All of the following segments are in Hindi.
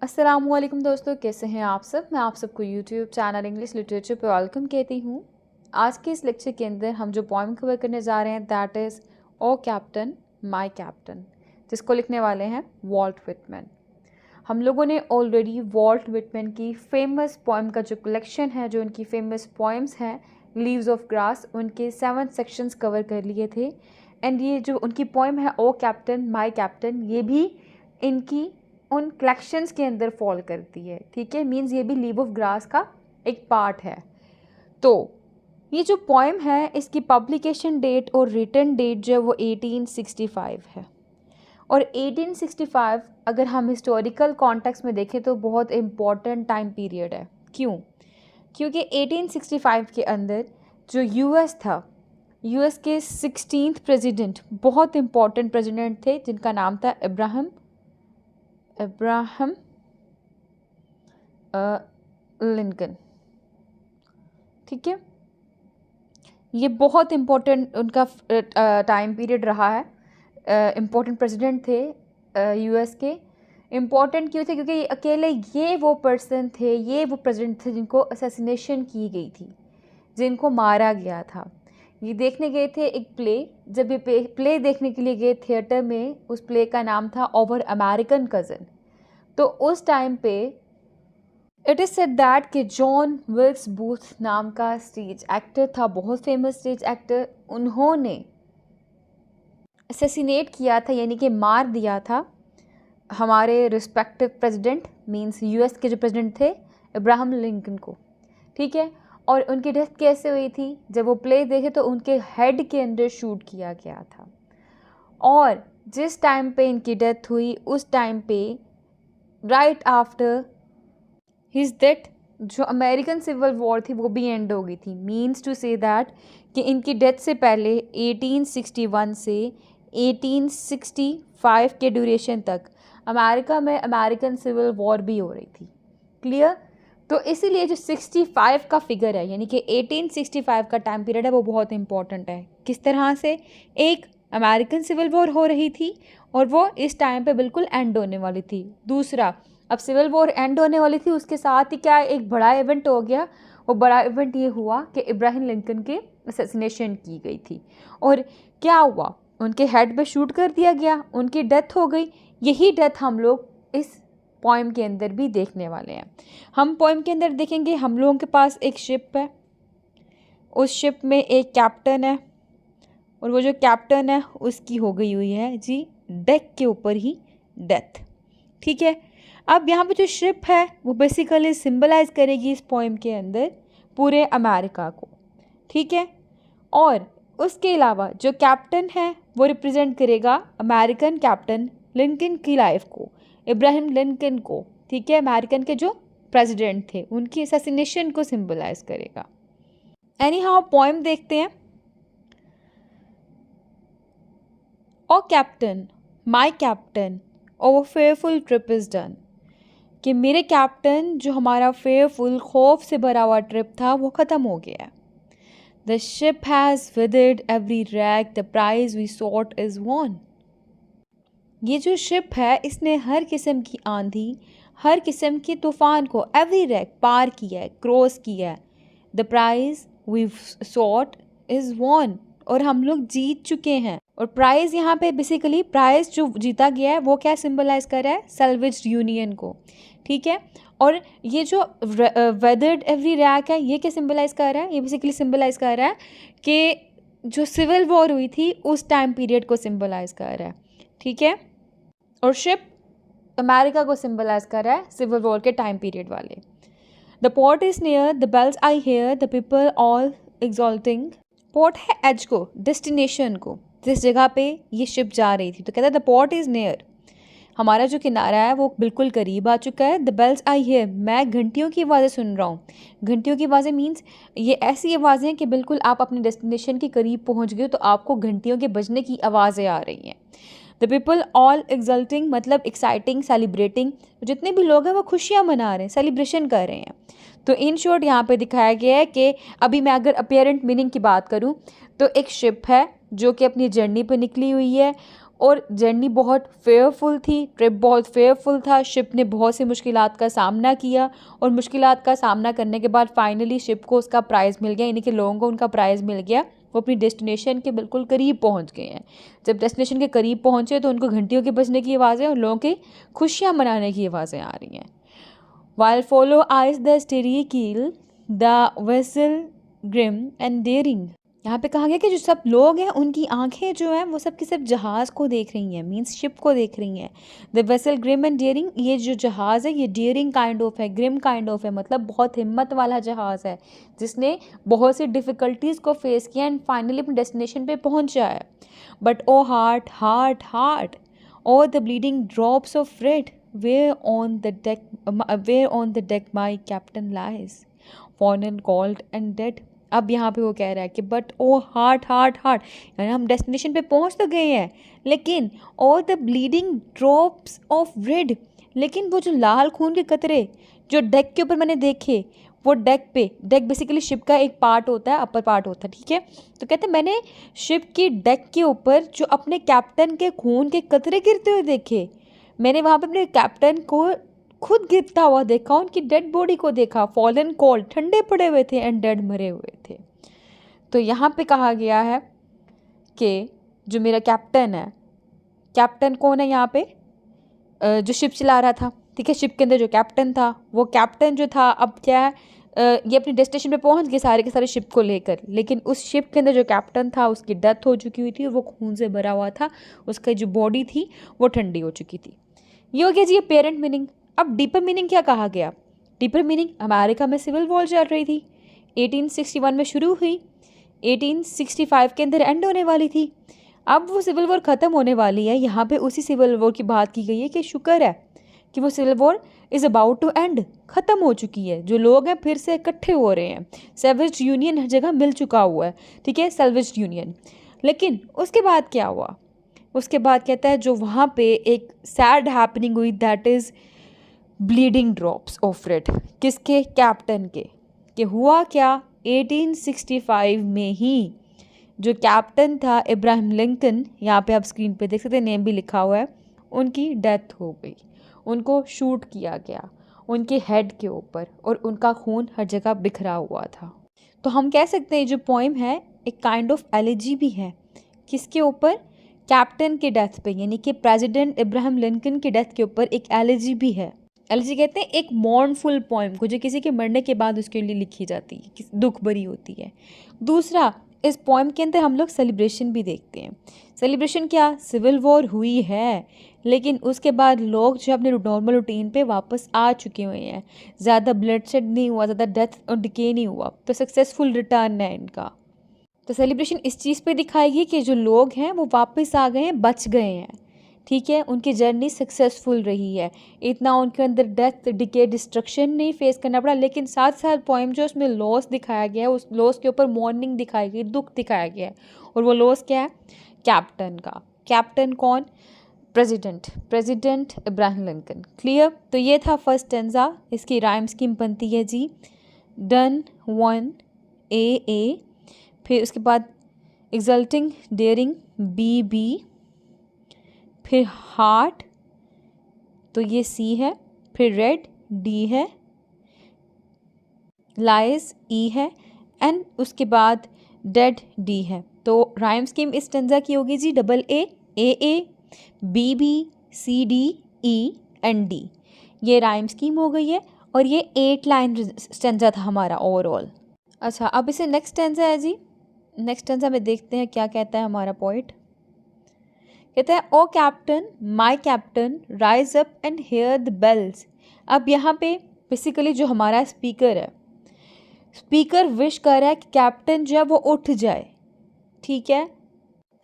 अस्सलामुअलैकुम दोस्तों, कैसे हैं आप सब। मैं आप सबको यूट्यूब चैनल इंग्लिश लिटरेचर पे वेलकम कहती हूँ। आज के इस लेक्चर के अंदर हम जो पॉइंट कवर करने जा रहे हैं that is O captain my captain, जिसको लिखने वाले हैं वॉल्ट व्हिटमैन। हम लोगों ने ऑलरेडी वॉल्ट व्हिटमैन की फेमस पोएम का जो कलेक्शन है, जो उनकी फेमस पोएम्स हैं लीव्स ऑफ ग्रास, उनके 7 सेक्शंस कवर कर लिए थे। एंड ये जो उनकी पोएम है ओ कैप्टन माय कैप्टन, ये भी इनकी उन कलेक्शंस के अंदर फॉल करती है। ठीक है, मीन्स ये भी लीव ऑफ ग्रास का एक पार्ट है। तो ये जो पोएम है इसकी पब्लिकेशन डेट और रिटन डेट जो है वो 1865 है। और 1865 अगर हम हिस्टोरिकल कॉन्टेक्स्ट में देखें तो बहुत इम्पॉर्टेंट टाइम पीरियड है। क्यों? क्योंकि 1865 के अंदर जो यूएस था, यूएस के 16th प्रेसिडेंट, बहुत इम्पॉर्टेंट प्रेसिडेंट थे जिनका नाम था अब्राहम लिंकन। ठीक है, ये बहुत इम्पोर्टेंट उनका टाइम पीरियड रहा है। इम्पोर्टेंट प्रेसिडेंट थे यूएस के। इम्पोर्टेंट क्यों थे? क्योंकि अकेले ये वो पर्सन थे, ये वो प्रेसिडेंट थे जिनको असैसिनेशन की गई थी, जिनको मारा गया था। ये देखने गए थे एक प्ले। जब ये प्ले देखने के लिए गए थिएटर में, उस प्ले का नाम था ओवर अमेरिकन कज़न। तो उस टाइम पे इट इज़ सेड दैट कि जॉन विल्क्स बूथ नाम का स्टेज एक्टर था, बहुत फेमस स्टेज एक्टर, उन्होंने असैसिनेट किया था, यानी कि मार दिया था हमारे रिस्पेक्टिव प्रेसिडेंट, मींस यूएस के जो प्रेसिडेंट थे अब्राहम लिंकन को। ठीक है, और उनकी डेथ कैसे हुई थी? जब वो प्ले देखे तो उनके हेड के अंदर शूट किया गया था। और जिस टाइम पे इनकी डेथ हुई उस टाइम पे राइट आफ्टर हिज डेथ जो अमेरिकन सिविल वॉर थी वो भी एंड हो गई थी। मीन्स टू से दैट कि इनकी डेथ से पहले 1861 से 1865 के ड्यूरेशन तक अमेरिका में अमेरिकन सिविल वॉर भी हो रही थी। क्लियर? तो इसीलिए जो 65 का फिगर है, यानी कि 1865 का टाइम पीरियड है, वो बहुत इंपॉर्टेंट है। किस तरह से? एक, अमेरिकन सिविल वॉर हो रही थी और वो इस टाइम पे बिल्कुल एंड होने वाली थी। दूसरा, अब सिविल वॉर एंड होने वाली थी, उसके साथ ही क्या एक बड़ा इवेंट हो गया। वो बड़ा इवेंट ये हुआ कि इब्राहिम लिंकन के असैसिनेशन की गई थी। और क्या हुआ? उनके हेड पे शूट कर दिया गया, उनकी डेथ हो गई। यही डेथ हम लोग इस पोएम के अंदर भी देखने वाले हैं। हम पोएम के अंदर देखेंगे, हम लोगों के पास एक शिप है, उस शिप में एक कैप्टन है, और वो जो कैप्टन है उसकी हो गई हुई है जी डेक के ऊपर ही डेथ। ठीक है, अब यहाँ पे जो शिप है वो बेसिकली सिंबलाइज करेगी इस पोएम के अंदर पूरे अमेरिका को। ठीक है, और उसके अलावा जो कैप्टन है वो रिप्रेजेंट करेगा अमेरिकन कैप्टन लिंकन की लाइफ को, इब्राहिम लिंकन को। ठीक है, अमेरिकन के जो प्रेसिडेंट थे उनकी असैसिनेशन को सिंबलाइज करेगा। एनी हाउ पोएम देखते हैं। O captain my captain, O fearful trip is done, कि मेरे कैप्टन जो हमारा फेयरफुल खौफ से भरा हुआ ट्रिप था वो ख़त्म हो गया। The ship has weathered every rack, the prize we sought is won. ये जो शिप है इसने हर किस्म की आंधी, हर किस्म के तूफ़ान को एवरी रैग पार किया है, क्रॉस किया है। The prize we sought is won, और हम लोग जीत चुके हैं। और प्राइज़ यहाँ पे बेसिकली प्राइज़ जो जीता गया है वो क्या सिंबलाइज कर रहा है? सैल्वेज यूनियन को। ठीक है, और ये जो वेदर्ड एवरी रैक है ये क्या सिंबलाइज कर रहा है? ये बेसिकली सिंबलाइज कर रहा है कि जो सिविल वॉर हुई थी उस टाइम पीरियड को सिंबलाइज कर रहा है। ठीक है, और शिप अमेरिका को सिंबलाइज कर रहा है सिविल वॉर के टाइम पीरियड वाले। The port is near, the bells I hear, the people all exulting. Port है एज को, डेस्टिनेशन को, जिस जगह पे ये शिप जा रही थी। तो कहता है द पोर्ट इज़ नियर, हमारा जो किनारा है वो बिल्कुल करीब आ चुका है। द बेल्स आई हेयर, मैं घंटियों की आवाज़ें सुन रहा हूँ। घंटियों की आवाज़ें मीन्स ये ऐसी आवाज़ें हैं कि बिल्कुल आप अपने डेस्टिनेशन के करीब पहुँच गए तो आपको घंटियों के बजने की आवाज़ें आ रही हैं। द पीपल ऑल एक्सल्टिंग मतलब एक्साइटिंग, सेलिब्रेटिंग, जितने भी लोग हैं वो खुशियाँ मना रहे हैं, सेलिब्रेशन कर रहे हैं। तो इन शॉर्ट यहाँ पे दिखाया गया है कि अभी मैं अगर अपेरेंट मीनिंग की बात करूँ तो एक शिप है जो कि अपनी जर्नी पर निकली हुई है, और जर्नी बहुत फेयरफुल थी, ट्रिप बहुत फेयरफुल था, शिप ने बहुत सी मुश्किलात का सामना किया और मुश्किलात का सामना करने के बाद फाइनली शिप को उसका प्राइज़ मिल गया, यानी कि लोगों को उनका प्राइज़ मिल गया। वो अपनी डेस्टिनेशन के बिल्कुल करीब पहुंच गए हैं। जब डेस्टिनेशन के करीब पहुंचे तो उनको घंटियों के बजने की आवाज़ें और लोगों की खुशियाँ मनाने की आवाज़ें आ रही हैं। While follow eyes the steady keel, the vessel grim and daring। यहाँ पे कहा गया कि जो सब लोग हैं उनकी आंखें जो हैं वो सब की सब जहाज़ को देख रही हैं, मीन्स शिप को देख रही हैं। The vessel grim and daring, ये जो जहाज़ है ये डेयरिंग काइंड ऑफ है, ग्रिम काइंड ऑफ है, मतलब बहुत हिम्मत वाला जहाज़ है जिसने बहुत सी डिफ़िकल्टीज़ को फेस किया एंड फाइनली अपने डेस्टिनेशन पे पहुंचा है। But O heart heart heart, O the bleeding drops of red, where on the deck my captain lies, fallen cold and dead। अब यहाँ पे वो कह रहा है कि but O heart heart heart, यानी हम डेस्टिनेशन पे पहुँच तो गए हैं लेकिन और the bleeding drops of red, लेकिन वो जो लाल खून के कतरे जो डेक के ऊपर मैंने देखे, वो डेक बेसिकली शिप का एक पार्ट होता है, अपर पार्ट होता है, ठीक है। तो कहते हैं मैंने शिप की डेक के ऊपर जो अपने कैप्टन के खून के कतरे गिरते हुए देखे, मैंने वहाँ पे अपने कैप्टन को खुद गिरता हुआ देखा, उनकी डेड बॉडी को देखा, फॉलन कोल्ड, ठंडे पड़े हुए थे एंड डेड मरे हुए थे। तो यहाँ पे कहा गया है कि जो मेरा कैप्टन है, कैप्टन कौन है यहाँ पे, जो शिप चला रहा था, ठीक है, शिप के अंदर जो कैप्टन था, वो कैप्टन जो था अब क्या है, ये अपनी डेस्टिनेशन पे पहुंच गए सारे के सारे शिप को लेकर, लेकिन उस शिप के अंदर जो कैप्टन था उसकी डेथ हो चुकी हुई थी और वो खून से भरा हुआ था, उसकी जो बॉडी थी वो ठंडी हो चुकी थी। ये हो गया जी पेरेंट मीनिंग। अब डीपर मीनिंग क्या कहा गया? डीपर मीनिंग, अमेरिका में सिविल वॉर चल रही थी, 1861 में शुरू हुई, 1865 के अंदर एंड होने वाली थी। अब वो सिविल वॉर ख़त्म होने वाली है, यहाँ पे उसी सिविल वॉर की बात की गई है कि शुक्र है कि वो civil war is about to end, ख़त्म हो चुकी है, जो लोग हैं फिर से इकट्ठे हो रहे हैं, सैवेज यूनियन हर जगह मिल चुका हुआ है, ठीक है, सैवेज यूनियन। लेकिन उसके बाद क्या हुआ? उसके बाद कहता है जो वहाँ पे एक सैड हैपनिंग हुई, that is bleeding drops of red, किसके? कैप्टन के। कि हुआ क्या? 1865 में ही जो कैप्टन था इब्राहिम लिंकन, यहाँ पे आप स्क्रीन पे देख सकते हैं, नेम भी लिखा हुआ है, उनकी डेथ हो गई, उनको शूट किया गया उनके हेड के ऊपर और उनका खून हर जगह बिखरा हुआ था। तो हम कह सकते हैं जो पोइम है एक काइंड ऑफ एलिजी भी है, किसके ऊपर? कैप्टन के डेथ पे, यानी कि प्रेसिडेंट इब्राहिम लिंकन की डेथ के ऊपर एक एलिजी भी है। एलिजी कहते हैं एक मॉर्नफुल पोइम को जो किसी के मरने के बाद उसके लिए लिखी जाती है, दुख भरी होती है। दूसरा, इस पोइम के अंदर हम लोग सेलिब्रेशन भी देखते हैं। सेलिब्रेशन क्या? सिविल वॉर हुई है लेकिन उसके बाद लोग जो अपने नॉर्मल रूटीन पे वापस आ चुके हुए हैं, ज़्यादा ब्लडशेड नहीं हुआ, ज़्यादा डेथ और डिके नहीं हुआ, तो सक्सेसफुल रिटर्न है इनका। तो सेलिब्रेशन इस चीज़ पे दिखाएगी कि जो लोग हैं वो वापस आ गए हैं, बच गए हैं, ठीक है, उनकी जर्नी सक्सेसफुल रही है, इतना उनके अंदर डेथ डिके डिस्ट्रक्शन नहीं फेस करना पड़ा। लेकिन साथ साथ पोइम जो उसमें लॉस दिखाया गया है, उस लॉस के ऊपर मॉर्निंग दिखाई गई, दुख दिखाया गया है, और वो लॉस क्या है? कैप्टन का। कैप्टन कौन? President Ibrahim Lincoln. क्लियर? तो ये था फर्स्ट स्टेंजा, इसकी राइम स्कीम बनती है जी डन 1 ए, फिर उसके बाद एक्सल्टिंग डेयरिंग बी, फिर हार्ट तो ये सी है, फिर रेड डी है, लाइज ई है, एंड उसके बाद डेड डी है। तो राइम स्कीम इस स्टेंजा की होगी जी double A B C D E and D. ये राइम स्कीम हो गई है और ये 8 लाइन स्टेंजा था हमारा ओवरऑल। अच्छा, अब इसे नेक्स्ट स्टेंजा है जी। नेक्स्ट स्टेंजा में देखते हैं क्या कहता है हमारा पोइट। कहता है O captain my captain rise up and hear the bells. अब यहाँ पे बेसिकली जो हमारा स्पीकर है, स्पीकर विश कर रहा है कि कैप्टन जो है वो उठ जाए, ठीक है।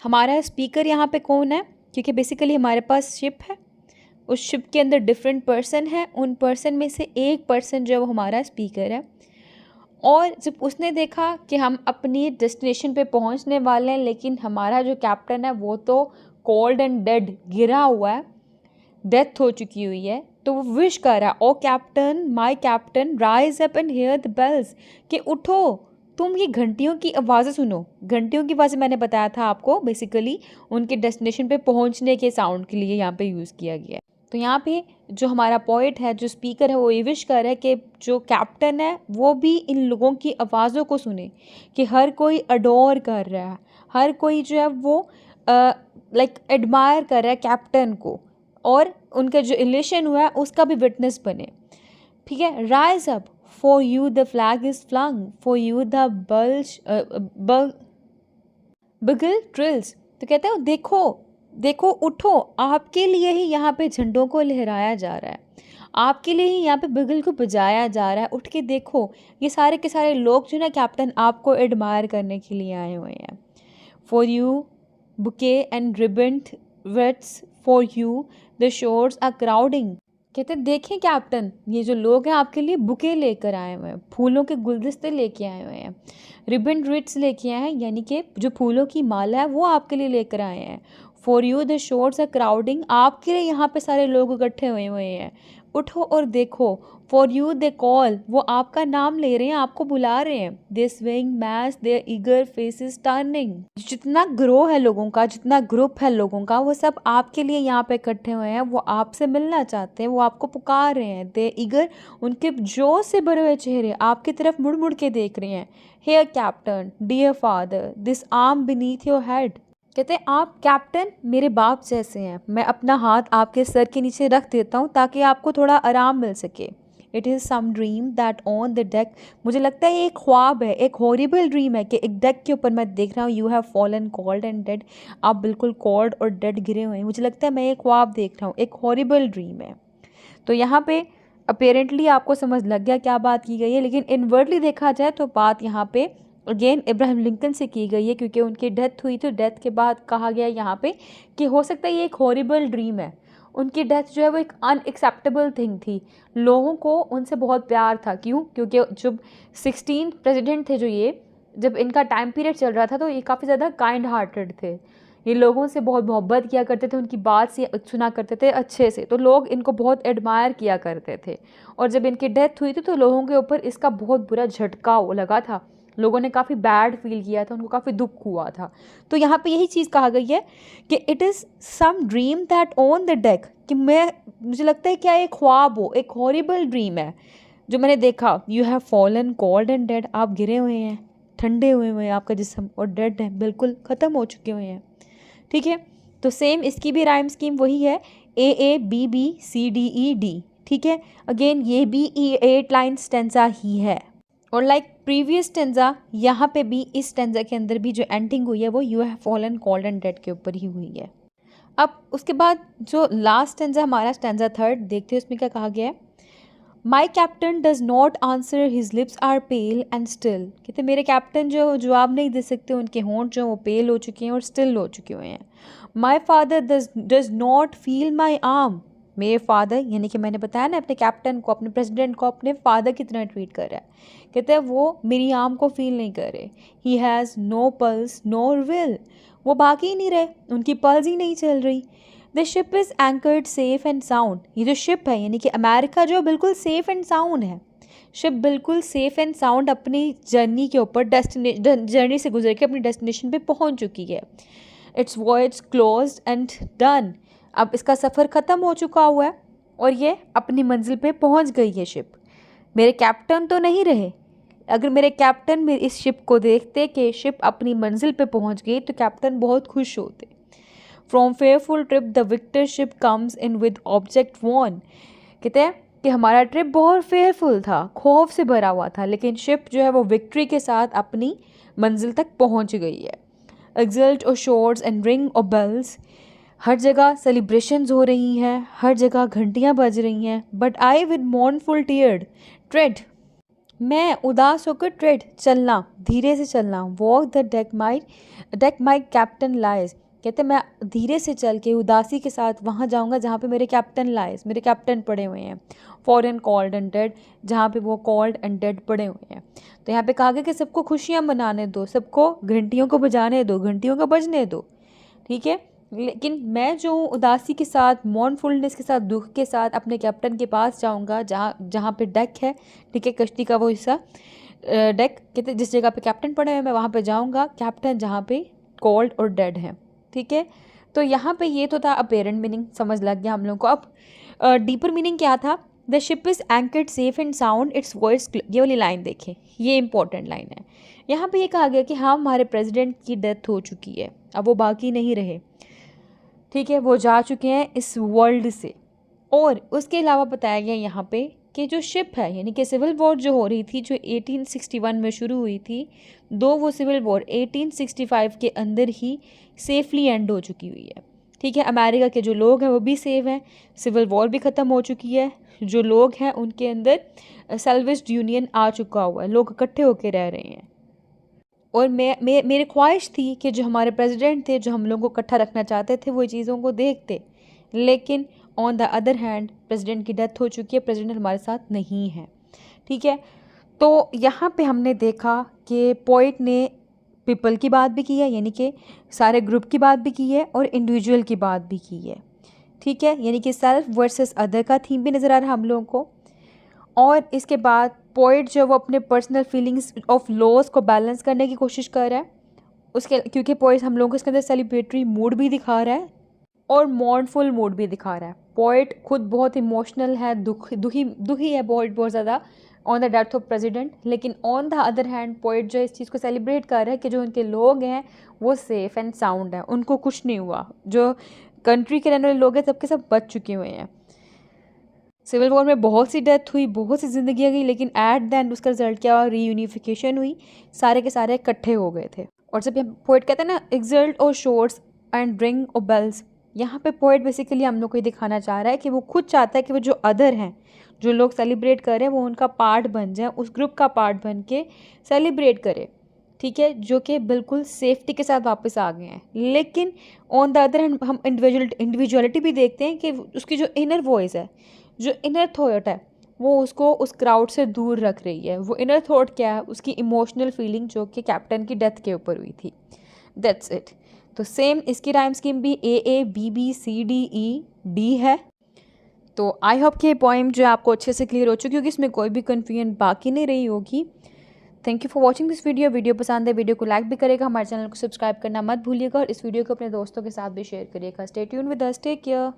हमारा स्पीकर यहाँ पे कौन है? क्योंकि बेसिकली हमारे पास शिप है, उस शिप के अंदर डिफरेंट पर्सन है, उन पर्सन में से एक पर्सन जो है वो हमारा स्पीकर है। और जब उसने देखा कि हम अपनी डेस्टिनेशन पे पहुंचने वाले हैं लेकिन हमारा जो कैप्टन है वो तो कोल्ड एंड डेड गिरा हुआ है, डेथ हो चुकी हुई है, तो वो विश कर रहा है O captain my captain rise up and hear the bells, कि उठो, तुम ये घंटियों की आवाज़ें सुनो। घंटियों की आवाज़ें मैंने बताया था आपको, बेसिकली उनके डेस्टिनेशन पे पहुंचने के साउंड के लिए यहाँ पे यूज़ किया गया है। तो यहाँ पे जो हमारा पोइट है, जो स्पीकर है, वो ये विश कर रहा है कि जो कैप्टन है वो भी इन लोगों की आवाज़ों को सुने, कि हर कोई अडोर कर रहा है, हर कोई जो है वो लाइक एडमायर कर रहा है कैप्टन को, और उनका जो इलेशन हुआ है उसका भी विटनेस बने। ठीक है, rise up, for you the flag is flung, for you the bugle trills. तो कहते हैं देखो देखो उठो, आपके लिए ही यहाँ पे झंडों को लहराया जा रहा है, आपके लिए ही यहाँ पे बिगल को बजाया जा रहा है। उठ के देखो, ये सारे के सारे लोग जो ना कैप्टन आपको एडमायर करने के लिए आए हुए हैं। For you bouquet and ribbon wreaths, for you the shores are crowding. कहते देखें कैप्टन, ये जो लोग हैं आपके लिए बुके लेकर आए हुए हैं, फूलों के गुलदस्ते लेके आए हुए हैं, रिबन रिट्स लेके आए हैं, यानी कि जो फूलों की माला है वो आपके लिए लेकर आए हैं। For you the shores are crowding, आपके लिए यहाँ पे सारे लोग इकट्ठे हुए हैं। उठो और देखो। फॉर यू दे कॉल, वो आपका नाम ले रहे हैं, आपको बुला रहे हैं। The swing mass their eager faces turning. जितना ग्रोह है लोगों का, जितना ग्रुप है लोगों का, वो सब आपके लिए यहाँ पे इकट्ठे हुए हैं, वो आपसे मिलना चाहते हैं, वो आपको पुकार रहे हैं। दे ईगर, उनके जोश से भरे हुए चेहरे आपकी तरफ मुड़ मुड़ के देख रहे हैं। Here captain dear father, this arm beneath your head. कहते हैं आप कैप्टन मेरे बाप जैसे हैं, मैं अपना हाथ आपके सर के नीचे रख देता हूँ ताकि आपको थोड़ा आराम मिल सके। It is some dream that on the deck, मुझे लगता है ये एक ख्वाब है, एक हॉरिबल ड्रीम है कि एक डेक के ऊपर मैं देख रहा हूँ you have fallen called and dead, आप बिल्कुल कॉल्ड और डेड गिरे हुए हैं। मुझे लगता है मैं एक ख्वाब देख रहा हूँ, एक हॉरिबल ड्रीम है। तो यहाँ पे अपेरेंटली आपको समझ लग गया क्या बात की गई है, लेकिन इनवर्टली देखा जाए तो बात यहाँ पे अगेन इब्राहिम लिंकन से की गई है, क्योंकि उनकी डेथ हुई तो डेथ के बाद कहा गया यहाँ पे कि हो सकता है ये एक हॉरिबल ड्रीम है। उनकी डेथ जो है वो एक अनएक्सेप्टेबल थिंग थी, लोगों को उनसे बहुत प्यार था। क्यों? क्योंकि जब 16 प्रेसिडेंट थे जो ये, जब इनका टाइम पीरियड चल रहा था तो ये काफ़ी ज़्यादा काइंड हार्टेड थे, ये लोगों से बहुत मोहब्बत किया करते थे, उनकी बात से सुना करते थे अच्छे से, तो लोग इनको बहुत एडमायर किया करते थे। और जब इनकी डेथ हुई थी तो लोगों के ऊपर इसका बहुत बुरा झटका लगा था, लोगों ने काफ़ी बैड फील किया था, उनको काफ़ी दुख हुआ था। तो यहाँ पे यही चीज़ कहा गई है कि it is some dream that on the deck, कि मुझे लगता है क्या एक ख्वाब हो, एक हॉरिबल ड्रीम है जो मैंने देखा। You have fallen cold and dead, आप गिरे हुए हैं, ठंडे हुए हैं आपका जिस्म, और डेड है, बिल्कुल ख़त्म हो चुके हुए हैं। ठीक है, तो सेम इसकी भी राइम स्कीम वही है, AABBCDED। ठीक है, अगेन ये भी 8 लाइन स्टेंजा ही है, और लाइक प्रीवियस स्टेंजा यहाँ पे भी इस स्टेंजा के अंदर भी जो एंडिंग हुई है वो you have fallen called and dead के ऊपर ही हुई है। अब उसके बाद जो लास्ट स्टेंजा हमारा स्टेंजा 3 देखते हैं, उसमें क्या कहा गया है। My captain does not answer, his lips are pale and still. कहते मेरे कैप्टन जो जवाब नहीं दे सकते, उनके होंठ जो वो पेल हो चुके हैं और स्टिल हो चुके हुए हैं। My father does not feel my arm, मेरे फादर, यानी कि मैंने बताया ना अपने कैप्टन को, अपने प्रेसिडेंट को अपने फादर की तरह ट्रीट कर रहा है। कहते हैं वो मेरी आर्म को फील नहीं कर रहे। He has no pulse nor will, वो भाग ही नहीं रहे, उनकी पल्स ही नहीं चल रही। The ship is anchored safe and sound, ये जो शिप है यानी कि अमेरिका जो बिल्कुल सेफ एंड साउंड है, शिप बिल्कुल सेफ एंड साउंड अपनी जर्नी के ऊपर जर्नी से गुजर के अपनी डेस्टिनेशन पे पहुंच चुकी है। It's voyage closed end done, अब इसका सफ़र ख़त्म हो चुका हुआ है और ये अपनी मंजिल पे पहुंच गई है शिप। मेरे कैप्टन तो नहीं रहे, अगर मेरे कैप्टन मेरी इस शिप को देखते कि शिप अपनी मंजिल पे पहुंच गई तो कैप्टन बहुत खुश होते। From fearful trip the victor ship comes in with object won, कहते हैं कि हमारा ट्रिप बहुत फेयरफुल था, खौफ से भरा हुआ था, लेकिन शिप जो है वो विक्ट्री के साथ अपनी मंजिल तक पहुंच गई है। एक्सल्ट और शोर्स एंड रिंग और बेल्स, हर जगह सेलिब्रेशंस हो रही हैं, हर जगह घंटियां बज रही हैं। But I with मॉर्नफुल tiered trade, मैं उदास होकर ट्रेड चलना, धीरे से चलना। Walk the deck my captain lies, कहते मैं धीरे से चल के उदासी के साथ वहाँ जाऊँगा जहाँ पे मेरे कैप्टन लाइज, मेरे कैप्टन पड़े हुए हैं। फॉरेन कॉल्ड एंड डेड, जहाँ पे वो कॉल्ड एंड डेड पड़े हुए हैं। तो यहाँ पे कहा गया कि सबको खुशियाँ मनाने दो, सबको घंटियों को बजाने दो, घंटियों को बजने दो। ठीक है, लेकिन मैं जो हूँ उदासी के साथ, मॉर्नफुलनेस के साथ, दुख के साथ अपने कैप्टन के पास जाऊँगा जहाँ पे डेक है, ठीक है, कश्ती का वो हिस्सा, डेक कहते जिस जगह पे कैप्टन पड़े हैं मैं वहाँ पे जाऊँगा, कैप्टन जहाँ पे कोल्ड और डेड है। ठीक है, तो यहाँ पे ये तो था अपेरेंट मीनिंग, समझ लग गया हम लोग को। अब डीपर मीनिंग क्या था? The ship is anchored safe and sound it's voice. ये वाली लाइन देखें, ये इंपॉर्टेंट लाइन है। यहाँ पे ये कहा गया कि हाँ हमारे प्रेसिडेंट की डेथ हो चुकी है, अब वो बाकी नहीं रहे। ठीक है, वो जा चुके हैं इस वर्ल्ड से। और उसके अलावा बताया गया यहाँ पे कि जो शिप है, यानी कि सिविल वॉर जो हो रही थी, जो 1861 में शुरू हुई थी, वो सिविल वॉर 1865 के अंदर ही सेफली एंड हो चुकी हुई है। ठीक है, अमेरिका के जो लोग हैं वो भी सेफ हैं, सिविल वॉर भी ख़त्म हो चुकी है, जो लोग हैं उनके अंदर सेल्वेस्ट यूनियन आ चुका हुआ है, लोग इकट्ठे होकर रह रहे हैं। और मेरी ख्वाहिश थी कि जो हमारे प्रेसिडेंट थे, जो हम लोगों को इकट्ठा रखना चाहते थे, वो चीज़ों को देखते। लेकिन on the other hand president की डेथ हो चुकी है, प्रेसिडेंट हमारे साथ नहीं है। ठीक है, तो यहाँ पे हमने देखा कि पोइट ने पीपल की बात भी की है, यानी कि सारे ग्रुप की बात भी की है, और इंडिविजुअल की बात भी की है। ठीक है, यानी कि सेल्फ वर्सेस अदर का थीम भी नज़र आ रहा है हम लोगों को। और इसके बाद पोइट जो वो अपने पर्सनल फीलिंग्स ऑफ लॉस को बैलेंस करने की कोशिश कर रहा है उसके, क्योंकि पोइट हम लोगों को इसके अंदर सेलिब्रेटरी मूड भी दिखा रहा है और मॉर्नफुल मूड भी दिखा रहा है। पोइट खुद बहुत इमोशनल है, दुखी है बहुत ज़्यादा on the death of president. लेकिन on the other hand poet जो इस चीज़ को सेलिब्रेट कर रहा है कि जो उनके लोग हैं वो सेफ़ एंड साउंड हैं, उनको कुछ नहीं हुआ। जो कंट्री के रहने वाले लोग हैं सबके सब बच चुके हुए हैं। सिविल वॉर में बहुत सी डेथ हुई, बहुत सी जिंदगियाँ गई, लेकिन एट द एंड उसका रिजल्ट क्या हुआ? रीयूनिफिकेशन हुई, सारे के सारे इकट्ठे हो गए थे। और जब पोइट कहते हैं ना एक्सल्ट और शोर्स एंड रिंग और बेल्स, यहाँ पे पोइट बेसिकली हम लोग को ये दिखाना चाह रहा है कि वो खुद चाहता है कि वो जो अदर हैं, जो लोग सेलिब्रेट कर रहे हैं, वो उनका पार्ट बन जाए, उस ग्रुप का पार्ट बन के सेलिब्रेट करे। ठीक है, जो कि बिल्कुल सेफ्टी के साथ वापस आ गए हैं। लेकिन ऑन द अदर हैंड हम इंडिविजुअलिटी भी देखते हैं कि उसकी जो इनर वॉइस है, जो इनर थॉट है, वो उसको उस क्राउड से दूर रख रही है। वो इनर थॉट क्या है? उसकी इमोशनल फीलिंग जो कि कैप्टन की डेथ के ऊपर हुई थी। That's it. तो सेम इसकी राइम स्कीम भी AABBCDED है। तो आई होप कि ये पॉइंट जो है आपको अच्छे से क्लियर हो चुकी होगी, इसमें कोई भी कन्फ्यूजन बाकी नहीं रही होगी। Thank you for watching this video पसंद है वीडियो को लाइक भी करेगा, हमारे चैनल को सब्सक्राइब करना मत भूलिएगा, और इस वीडियो को अपने दोस्तों के साथ भी शेयर करिएगा। Stay tuned with us, take care.